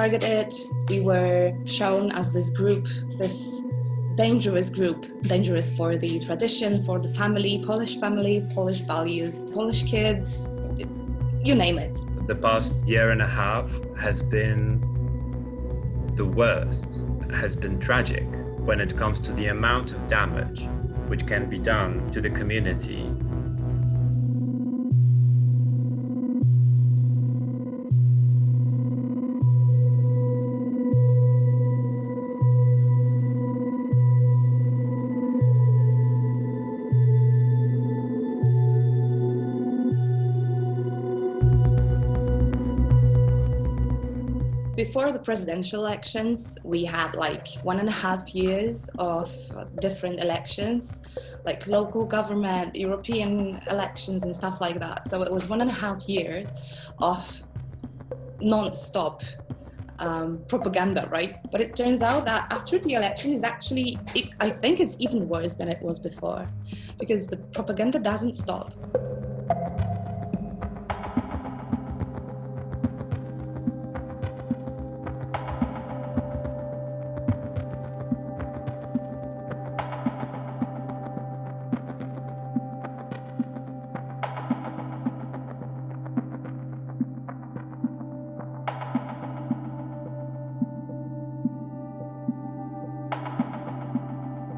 targeted. We were shown as this group, this dangerous group, dangerous for the tradition, for the family, Polish values, Polish kids, you name it. The past year and a half has been the worst, has been tragic when it comes to the amount of damage which can be done to the community. Before the presidential elections, we had like 1.5 years of different elections, like local government, European elections and stuff like that. So it was 1.5 years of non-stop propaganda, right? But it turns out that after the election is actually, I think it's even worse than it was before, because the propaganda doesn't stop.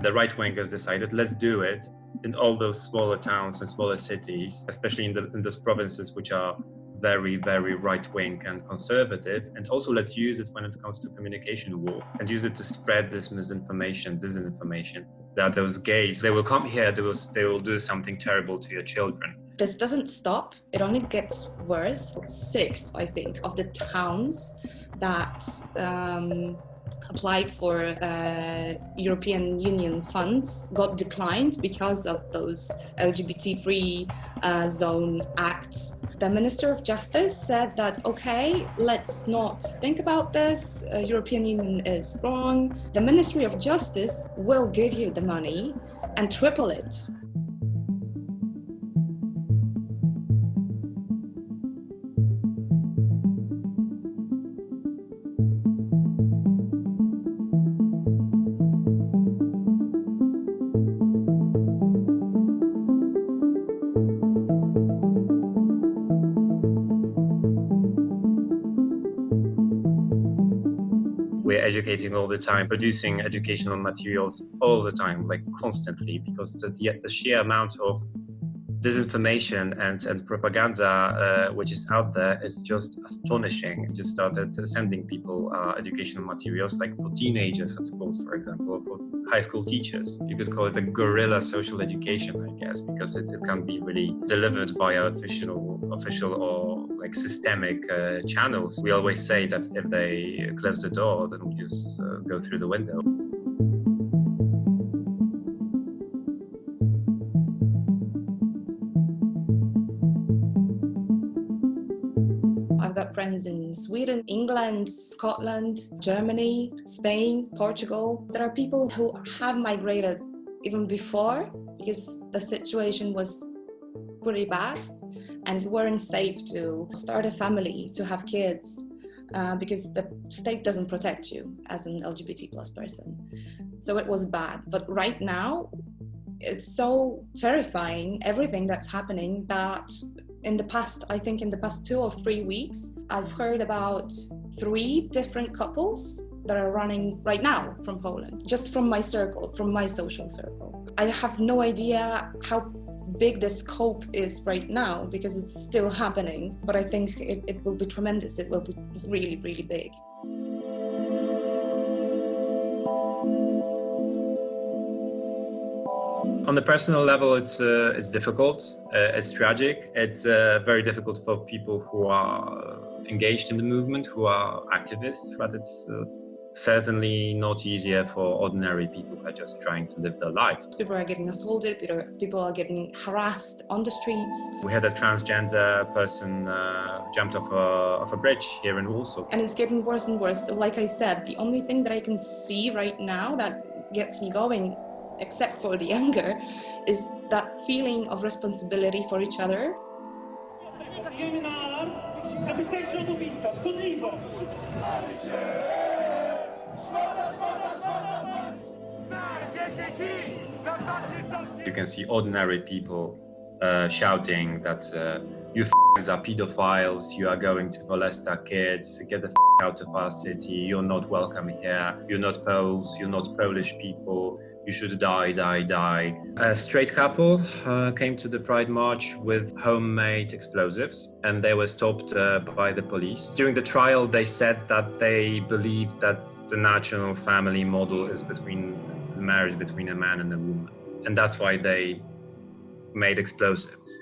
The right-wingers decided, let's do it in all those smaller towns and smaller cities, especially in those provinces which are very, very right-wing and conservative. And also let's use it when it comes to communication war and use it to spread this misinformation, disinformation, that those gays, they will come here, they will do something terrible to your children. This doesn't stop, it only gets worse. 6, I think, of the towns that applied for European Union funds got declined because of those LGBT-free zone acts. The Minister of Justice said that, okay, let's not think about this, European Union is wrong. The Ministry of Justice will give you the money and triple it. We're educating all the time, producing educational materials all the time, like constantly, because the sheer amount of disinformation and propaganda which is out there is just astonishing. We just started sending people educational materials, like for teenagers at schools, for example, or for high school teachers. You could call it a guerrilla social education, I guess, because it can't be really delivered via official or like systemic channels. We always say that if they close the door, then we just go through the window. I've got friends in Sweden, England, Scotland, Germany, Spain, Portugal. There are people who have migrated even before because the situation was pretty bad and you weren't safe to start a family, to have kids, because the state doesn't protect you as an LGBT plus person. So it was bad. But right now, it's so terrifying, everything that's happening, that in the past 2 or 3 weeks, I've heard about 3 different couples that are running right now from Poland, just from my circle, from my social circle. I have no idea how big the scope is right now because it's still happening, but I think it will be tremendous. It will be really, really big. On the personal level, it's difficult. It's tragic. It's very difficult for people who are engaged in the movement, who are activists, but it's certainly not easier for ordinary people who are just trying to live their lives. People are getting assaulted, people are getting harassed on the streets. We had a transgender person jumped off a bridge here in Warsaw. And it's getting worse and worse. So like I said, the only thing that I can see right now that gets me going, except for the anger, is that feeling of responsibility for each other. żeby te środowiska szkodliwe. You can see ordinary people shouting that you are pedophiles, you are going to molest our kids, get the out of our city, you're not welcome here, you're not Poles, you're not Polish people, you should die, die, die. A straight couple came to the Pride March with homemade explosives and they were stopped by the police. During the trial, they said that they believe that the natural family model is the marriage between a man and a woman. And that's why they made explosives.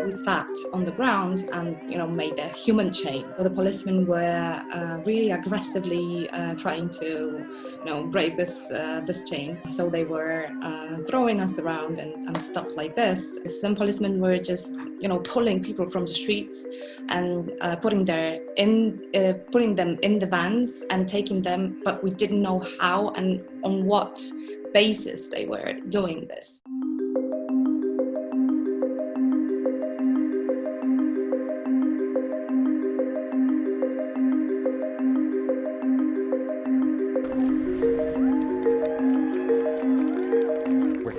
We sat on the ground and, made a human chain. The policemen were really aggressively trying to, break this chain. So they were throwing us around and stuff like this. Some policemen were just, pulling people from the streets and putting them in the vans and taking them, but we didn't know how and on what basis they were doing this.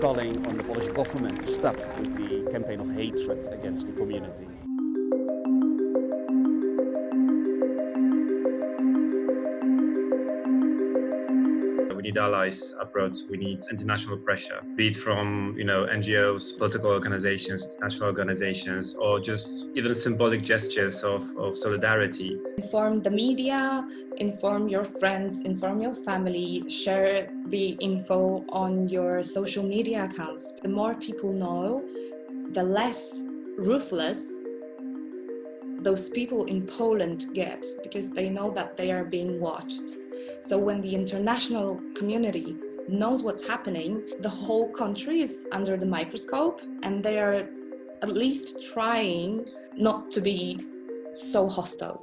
Calling on the Polish government to stop with the campaign of hatred against the community. We need allies abroad, we need international pressure, be it from NGOs, political organizations, international organizations, or just even symbolic gestures of solidarity. Inform the media, inform your friends, inform your family, share the info on your social media accounts. The more people know, the less ruthless those people in Poland get, because they know that they are being watched. So when the international community knows what's happening, the whole country is under the microscope and they are at least trying not to be so hostile.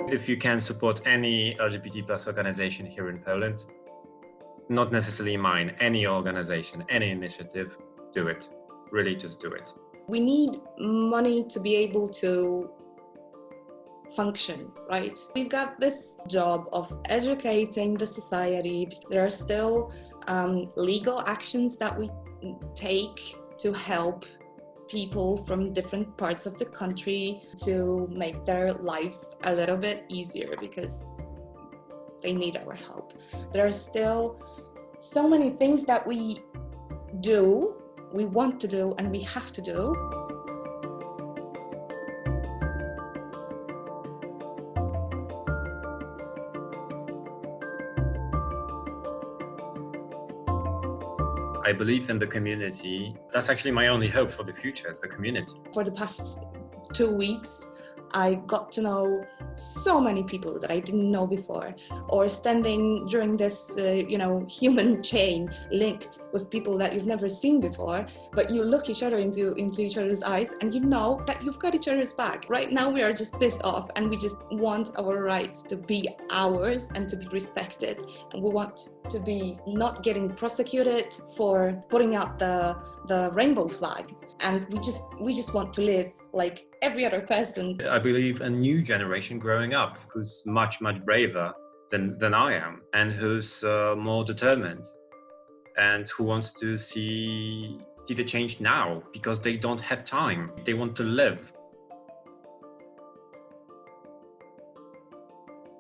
If you can support any LGBT plus organization here in Poland, not necessarily mine, any organization, any initiative, do it. Really just do it. We need money to be able to function, right? We've got this job of educating the society. There are still legal actions that we take to help people from different parts of the country to make their lives a little bit easier because they need our help. There are still so many things that we want to do, and we have to do. I believe in the community. That's actually my only hope for the future, is the community. For the past 2 weeks, I got to know so many people that I didn't know before, or standing during this, human chain linked with people that you've never seen before, but you look each other into each other's eyes and you know that you've got each other's back. Right now we are just pissed off and we just want our rights to be ours and to be respected. And we want to be not getting prosecuted for putting up the rainbow flag. And we just want to live like every other person. I believe a new generation growing up who's much, much braver than I am, and who's more determined, and who wants to see the change now, because they don't have time. They want to live